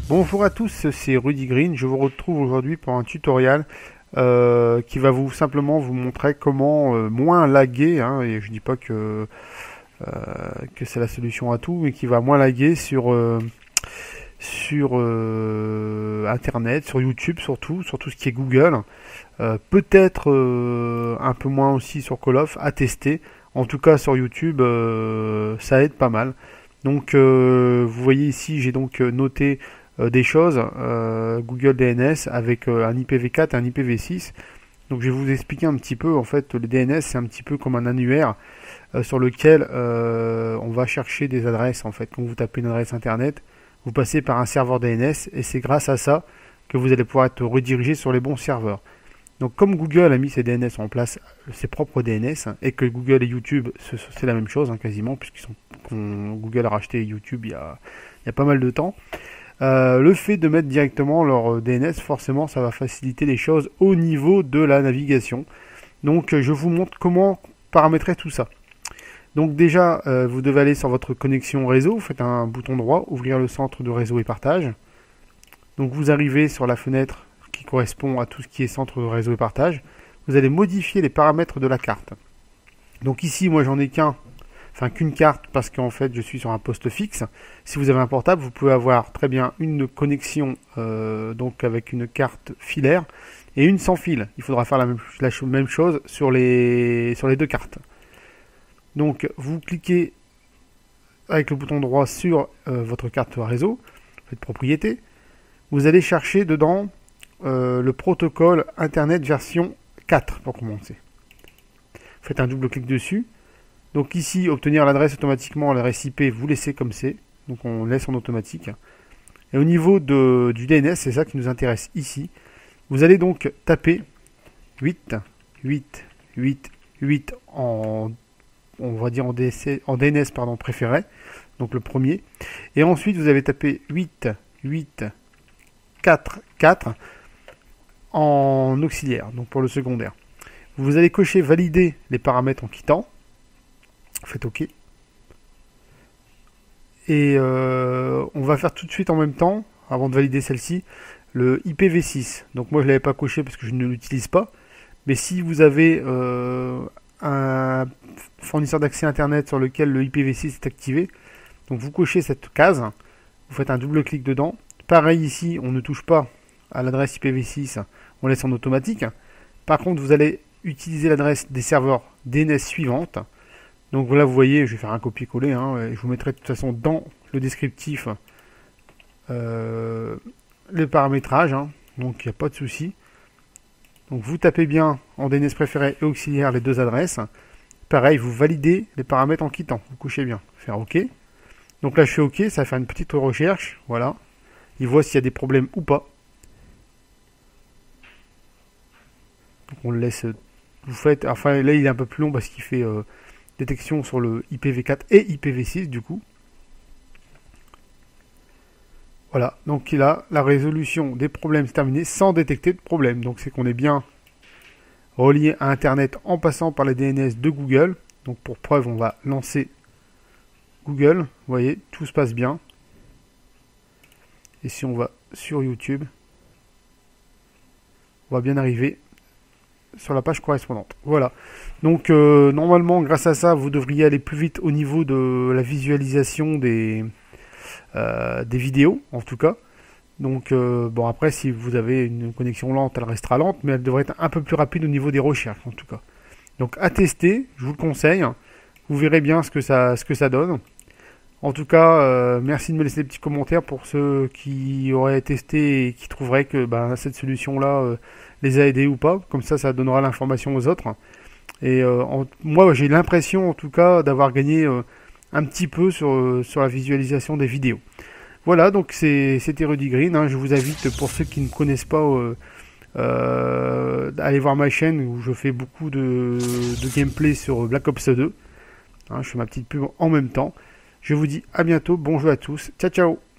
Bonjour à tous, c'est Rudy Green. Je vous retrouve aujourd'hui pour un tutoriel qui va simplement vous montrer comment moins laguer, hein, et je dis pas que c'est la solution à tout, mais qui va moins laguer sur Internet, sur YouTube surtout, sur tout ce qui est Google. Peut-être un peu moins aussi sur Call of, à tester. En tout cas sur YouTube, ça aide pas mal. Donc vous voyez ici, j'ai donc noté des choses, Google DNS avec un IPv4 et un IPv6. Donc je vais vous expliquer un petit peu. En fait, le DNS c'est un petit peu comme un annuaire sur lequel on va chercher des adresses. En fait, quand vous tapez une adresse internet, vous passez par un serveur DNS et c'est grâce à ça que vous allez pouvoir être redirigé sur les bons serveurs. Donc comme Google a mis ses DNS en place, ses propres DNS, et que Google et YouTube, c'est la même chose quasiment, Google a racheté YouTube il y a pas mal de temps, le fait de mettre directement leur DNS, forcément ça va faciliter les choses au niveau de la navigation. Donc je vous montre comment paramétrer tout ça. Donc déjà, vous devez aller sur votre connexion réseau, vous faites un bouton droit, ouvrir le centre de réseau et partage. Donc vous arrivez sur la fenêtre qui correspond à tout ce qui est centre de réseau et partage. Vous allez modifier les paramètres de la carte. Donc ici, moi j'en ai qu'une carte parce qu'en fait je suis sur un poste fixe. Si vous avez un portable, vous pouvez avoir très bien une connexion donc avec une carte filaire et une sans fil. Il faudra faire la même chose sur les deux cartes. Donc vous cliquez avec le bouton droit sur votre carte réseau, vous faites propriété. Vous allez chercher dedans le protocole Internet version 4 pour commencer. Faites un double clic dessus. Donc ici, obtenir l'adresse automatiquement, l'adresse IP, vous laissez comme c'est. Donc on laisse en automatique. Et au niveau du DNS, c'est ça qui nous intéresse ici. Vous allez donc taper 8 on va dire en DNS préféré. Donc le premier. Et ensuite, vous avez tapé 4 en auxiliaire, donc pour le secondaire. Vous allez cocher valider les paramètres en quittant. Faites OK. Et on va faire tout de suite en même temps, avant de valider celle-ci, le IPv6. Donc moi je ne l'avais pas coché parce que je ne l'utilise pas. Mais si vous avez un fournisseur d'accès Internet sur lequel le IPv6 est activé, donc vous cochez cette case, vous faites un double clic dedans. Pareil ici, on ne touche pas à l'adresse IPv6, on laisse en automatique. Par contre, vous allez utiliser l'adresse des serveurs DNS suivante. Donc là, vous voyez, je vais faire un copier-coller. Je vous mettrai de toute façon dans le descriptif le paramétrage. Donc il n'y a pas de souci. Donc vous tapez bien en DNS préféré et auxiliaire les deux adresses. Pareil, vous validez les paramètres en quittant. Vous couchez bien. Faire OK. Donc là, je fais OK. Ça va faire une petite recherche. Voilà. Il voit s'il y a des problèmes ou pas. Donc on le laisse. Vous faites. Enfin là il est un peu plus long parce qu'il fait détection sur le IPv4 et IPv6 du coup. Voilà. Donc là la résolution des problèmes c'est terminé sans détecter de problème. Donc c'est qu'on est bien relié à Internet en passant par les DNS de Google. Donc pour preuve on va lancer Google. Vous voyez tout se passe bien. Et si on va sur YouTube, on va bien arriver sur la page correspondante. Voilà. Donc normalement, grâce à ça, vous devriez aller plus vite au niveau de la visualisation des vidéos, en tout cas. Donc bon, après, si vous avez une connexion lente, elle restera lente, mais elle devrait être un peu plus rapide au niveau des recherches, en tout cas. Donc à tester, je vous le conseille. Vous verrez bien ce que ça donne. En tout cas, merci de me laisser des petits commentaires pour ceux qui auraient testé et qui trouveraient que cette solution-là les a aidés ou pas. Comme ça donnera l'information aux autres. Et moi, j'ai l'impression, en tout cas, d'avoir gagné un petit peu sur la visualisation des vidéos. Voilà, donc c'était Rudy Green. Je vous invite, pour ceux qui ne connaissent pas, aller voir ma chaîne où je fais beaucoup de gameplay sur Black Ops 2. Je fais ma petite pub en même temps. Je vous dis à bientôt, bon jeu à tous, ciao ciao.